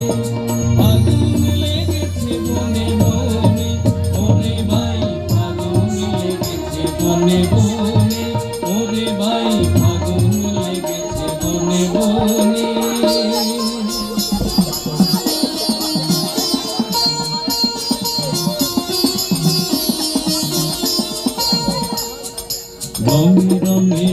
ফাগুন লেগেছে বনে বনে, ওরে ভাই ফাগুন লেগেছে বনে বনে, ওরে ভাই ফাগুন লেগেছে বনে বনে। রঙে রঙে